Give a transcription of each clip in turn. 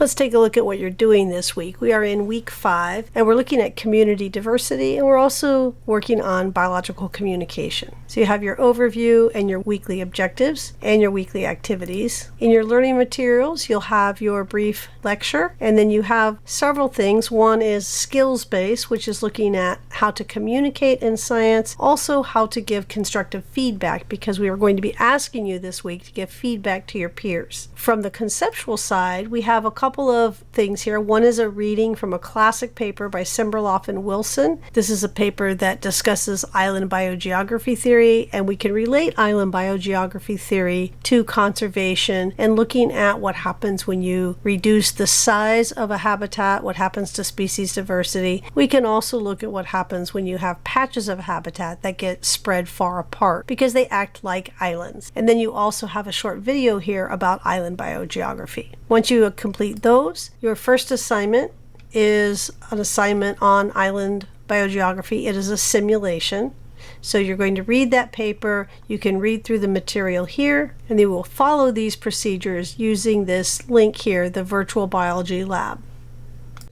Let's take a look at what you're doing this week. We are in week 5 and we're looking at community diversity, and we're also working on biological communication. So you have your overview and your weekly objectives and your weekly activities. In your learning materials, you'll have your brief lecture, and then you have several things. One is skills-based, which is looking at how to communicate in science, also how to give constructive feedback, because we are going to be asking you this week to give feedback to your peers. From the conceptual side, we have a couple of things here. One is a reading from a classic paper by Simberloff and Wilson. This is a paper that discusses island biogeography theory, and we can relate island biogeography theory to conservation and looking at what happens when you reduce the size of a habitat, what happens to species diversity. We can also look at what happens when you have patches of habitat that get spread far apart because they act like islands. And then you also have a short video here about island biogeography. Once you complete those, your first assignment is an assignment on island biogeography. It is a simulation. So you're going to read that paper. You can read through the material here, and you will follow these procedures using this link here, the virtual biology lab.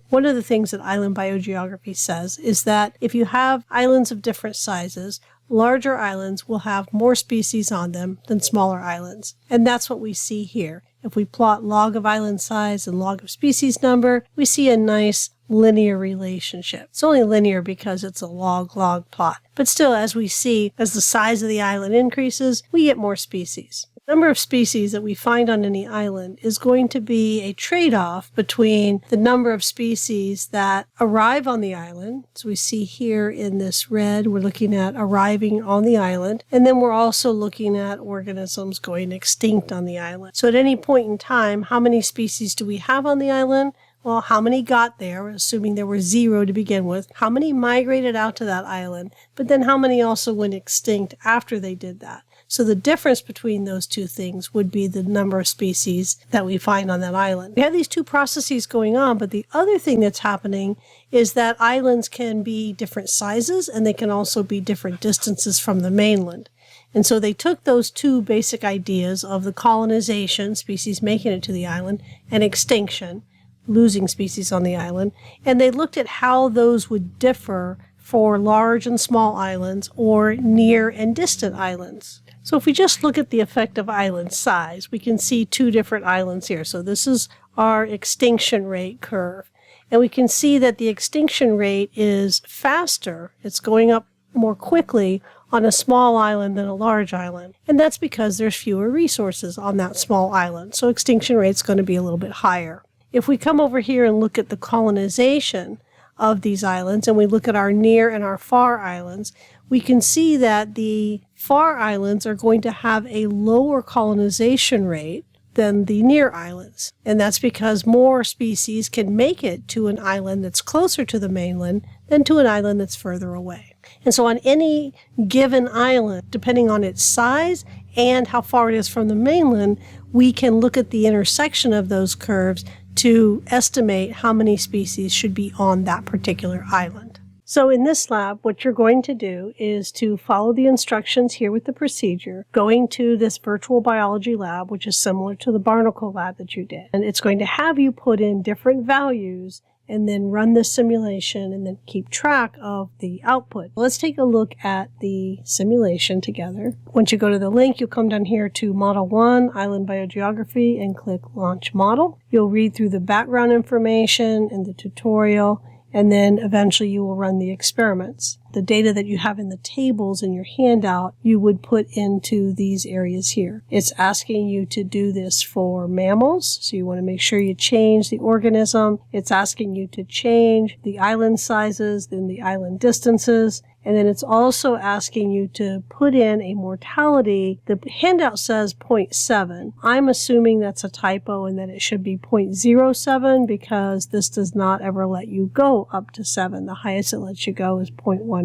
One of the things that island biogeography says is that if you have islands of different sizes, larger islands will have more species on them than smaller islands. And that's what we see here. If we plot log of island size and log of species number, we see a nice linear relationship. It's only linear because it's a log-log plot. But still, as we see, as the size of the island increases, we get more species. The number of species that we find on any island is going to be a trade-off between the number of species that arrive on the island. So we see here in this red, we're looking at arriving on the island. And then we're also looking at organisms going extinct on the island. So at any point in time, how many species do we have on the island? Well, how many got there, assuming there were 0 to begin with? How many migrated out to that island? But then how many also went extinct after they did that? So the difference between those two things would be the number of species that we find on that island. We have these two processes going on, but the other thing that's happening is that islands can be different sizes, and they can also be different distances from the mainland. And so they took those two basic ideas of the colonization, species making it to the island, and extinction, losing species on the island, and they looked at how those would differ for large and small islands or near and distant islands. So if we just look at the effect of island size, we can see two different islands here. So this is our extinction rate curve. And we can see that the extinction rate is faster. It's going up more quickly on a small island than a large island. And that's because there's fewer resources on that small island. So extinction rate's going to be a little bit higher. If we come over here and look at the colonization of these islands, and we look at our near and our far islands, we can see that the far islands are going to have a lower colonization rate than the near islands. And that's because more species can make it to an island that's closer to the mainland than to an island that's further away. And so on any given island, depending on its size and how far it is from the mainland, we can look at the intersection of those curves to estimate how many species should be on that particular island. So in this lab, what you're going to do is to follow the instructions here with the procedure, going to this virtual biology lab, which is similar to the barnacle lab that you did. And it's going to have you put in different values and then run the simulation and then keep track of the output. Let's take a look at the simulation together. Once you go to the link, you'll come down here to Model 1, Island Biogeography, and click Launch Model. You'll read through the background information and the tutorial, and then eventually you will run the experiments. The data that you have in the tables in your handout, you would put into these areas here. It's asking you to do this for mammals, so you want to make sure you change the organism. It's asking you to change the island sizes, then the island distances, and then it's also asking you to put in a mortality. The handout says 0.7. I'm assuming that's a typo and that it should be 0.07 because this does not ever let you go up to 7. The highest it lets you go is 0.11.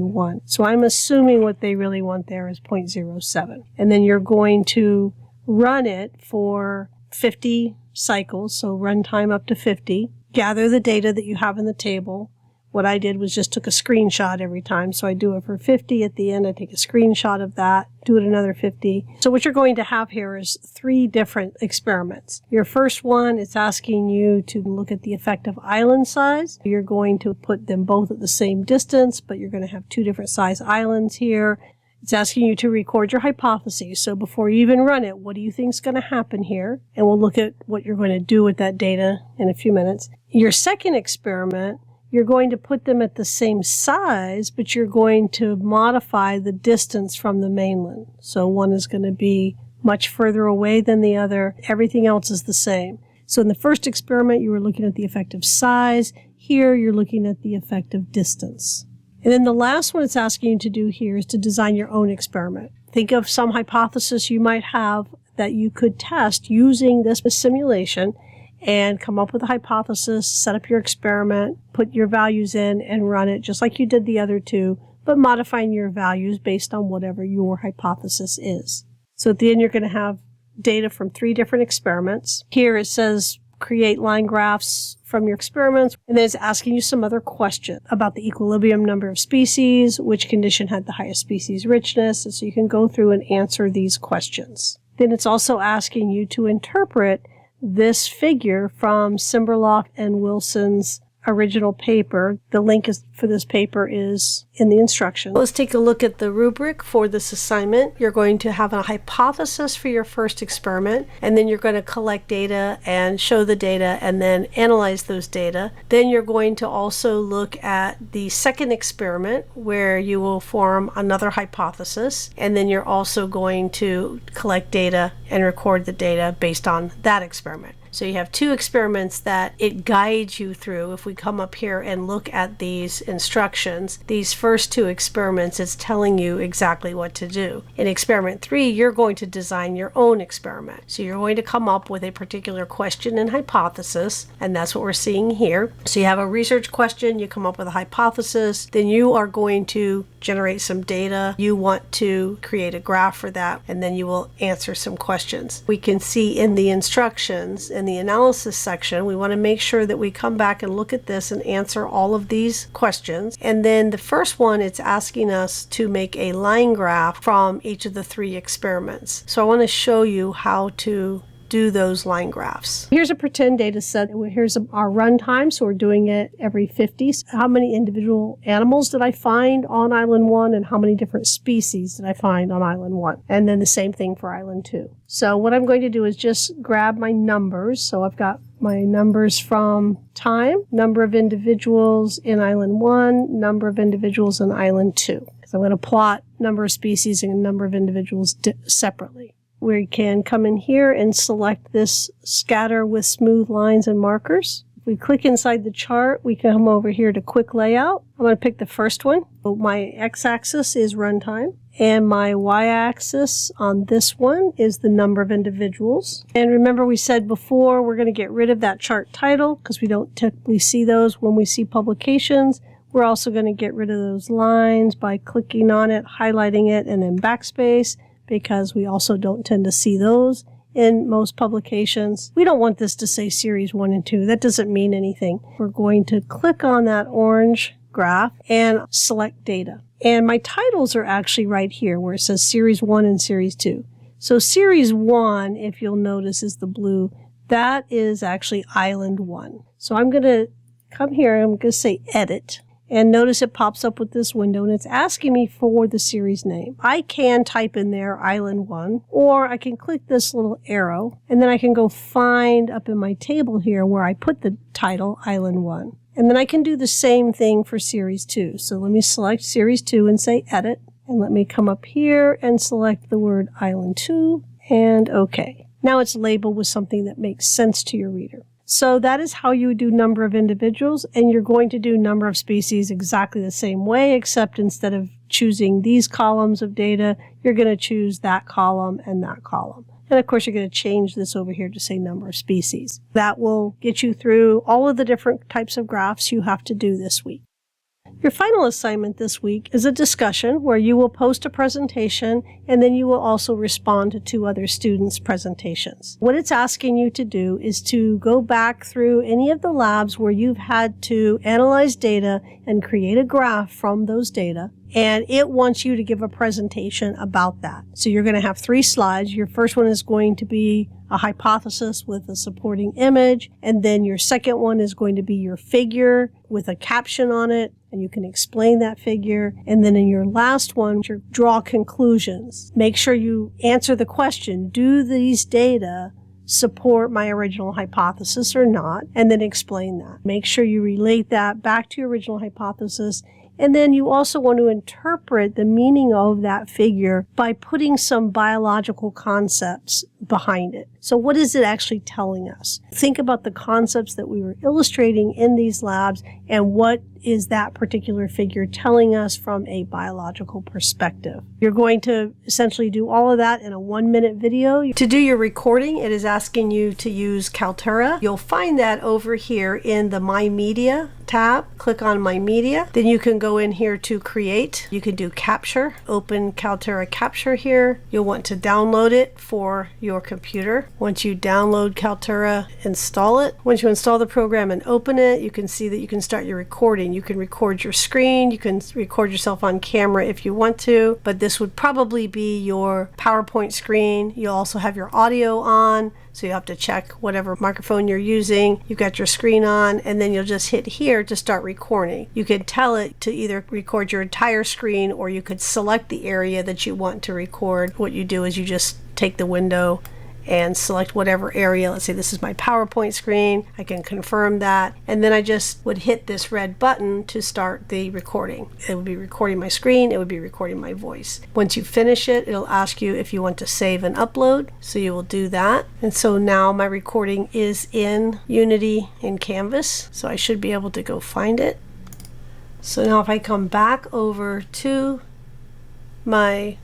So I'm assuming what they really want there is 0.07. And then you're going to run it for 50 cycles, so run time up to 50. Gather the data that you have in the table. What I did was just took a screenshot every time. So I do it for 50 at the end. I take a screenshot of that, do it another 50. So what you're going to have here is 3 different experiments. Your first one is asking you to look at the effect of island size. You're going to put them both at the same distance, but you're going to have 2 different size islands here. It's asking you to record your hypotheses. So before you even run it, what do you think is going to happen here? And we'll look at what you're going to do with that data in a few minutes. Your second experiment, you're going to put them at the same size, but you're going to modify the distance from the mainland. So one is going to be much further away than the other. Everything else is the same. So in the first experiment, you were looking at the effect of size. Here, you're looking at the effect of distance. And then the last one it's asking you to do here is to design your own experiment. Think of some hypothesis you might have that you could test using this simulation and come up with a hypothesis, set up your experiment, put your values in, and run it just like you did the other 2, but modifying your values based on whatever your hypothesis is. So at the end, you're going to have data from 3 different experiments. Here it says create line graphs from your experiments, and then it's asking you some other question about the equilibrium number of species, which condition had the highest species richness, and so you can go through and answer these questions. Then it's also asking you to interpret this figure from Simberloff and Wilson's original paper. The link for this paper is in the instructions. Let's take a look at the rubric for this assignment. You're going to have a hypothesis for your first experiment, and then you're going to collect data and show the data and then analyze those data. Then you're going to also look at the second experiment where you will form another hypothesis, and then you're also going to collect data and record the data based on that experiment. So you have 2 experiments that it guides you through. If we come up here and look at these instructions, these first 2 experiments, it's telling you exactly what to do. In experiment 3, you're going to design your own experiment. So you're going to come up with a particular question and hypothesis, and that's what we're seeing here. So you have a research question, you come up with a hypothesis, then you are going to generate some data. You want to create a graph for that, and then you will answer some questions. We can see in the instructions, in the analysis section, we want to make sure that we come back and look at this and answer all of these questions. And then the first one, it's asking us to make a line graph from each of the 3 experiments. So I want to show you how to do those line graphs. Here's a pretend data set. Here's our run time. So we're doing it every 50. So how many individual animals did I find on island 1 and how many different species did I find on island 1? And then the same thing for island 2. So what I'm going to do is just grab my numbers. So I've got my numbers from time, number of individuals in island 1, number of individuals in island 2. So I'm going to plot number of species and number of individuals separately. We can come in here and select this scatter with smooth lines and markers. If we click inside the chart, we can come over here to quick layout. I'm going to pick the first one. So my x-axis is runtime, and my y-axis on this one is the number of individuals. And remember we said before we're going to get rid of that chart title because we don't typically see those when we see publications. We're also going to get rid of those lines by clicking on it, highlighting it, and then backspace, because we also don't tend to see those in most publications. We don't want this to say series 1 and 2. That doesn't mean anything. We're going to click on that orange graph and select data. And my titles are actually right here where it says series 1 and series 2. So series 1, if you'll notice, is the blue. That is actually island 1. So I'm going to come here and I'm going to say edit. And notice it pops up with this window, and it's asking me for the series name. I can type in there Island 1, or I can click this little arrow, and then I can go find up in my table here where I put the title Island 1. And then I can do the same thing for Series 2. So let me select Series 2 and say Edit, and let me come up here and select the word Island 2, and OK. Now it's labeled with something that makes sense to your reader. So that is how you would do number of individuals, and you're going to do number of species exactly the same way, except instead of choosing these columns of data, you're going to choose that column and that column. And of course, you're going to change this over here to say number of species. That will get you through all of the different types of graphs you have to do this week. Your final assignment this week is a discussion where you will post a presentation and then you will also respond to 2 other students' presentations. What it's asking you to do is to go back through any of the labs where you've had to analyze data and create a graph from those data. And it wants you to give a presentation about that. So you're going to have 3 slides. Your first one is going to be a hypothesis with a supporting image. And then your second one is going to be your figure with a caption on it. And you can explain that figure. And then in your last one, you draw conclusions. Make sure you answer the question, do these data support my original hypothesis or not? And then explain that. Make sure you relate that back to your original hypothesis. And then you also want to interpret the meaning of that figure by putting some biological concepts behind it. So what is it actually telling us? Think about the concepts that we were illustrating in these labs and what is that particular figure telling us from a biological perspective. You're going to essentially do all of that in a 1-minute video. To do your recording, it is asking you to use Kaltura. You'll find that over here in the My Media tab. Click on My Media. Then you can go in here to create. You can do capture. Open Kaltura Capture here. You'll want to download it for your computer. Once you download Kaltura, install it. Once you install the program and open it, you can see that you can start your recording. You can record your screen. You can record yourself on camera if you want to, but this would probably be your PowerPoint screen. You'll also have your audio on, so you have to check whatever microphone you're using. You've got your screen on, and then you'll just hit here to start recording. You can tell it to either record your entire screen, or you could select the area that you want to record. What you do is you just take the window and select whatever area. Let's say this is my PowerPoint screen. I can confirm that. And then I just would hit this red button to start the recording. It would be recording my screen. It would be recording my voice. Once you finish it, it'll ask you if you want to save and upload. So you will do that. And so now my recording is in Unity in Canvas. So I should be able to go find it. So now if I come back over to my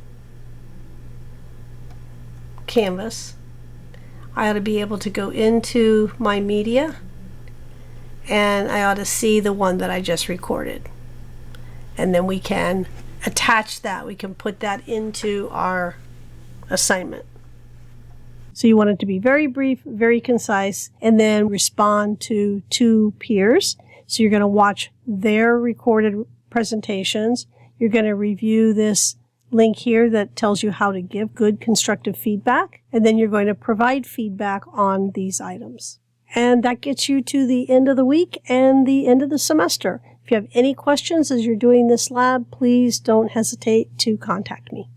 Canvas, I ought to be able to go into my media and I ought to see the one that I just recorded. And then we can attach that. We can put that into our assignment. So you want it to be very brief, very concise, and then respond to 2 peers. So you're going to watch their recorded presentations. You're going to review this link here that tells you how to give good constructive feedback, and then you're going to provide feedback on these items. And that gets you to the end of the week and the end of the semester. If you have any questions as you're doing this lab, please don't hesitate to contact me.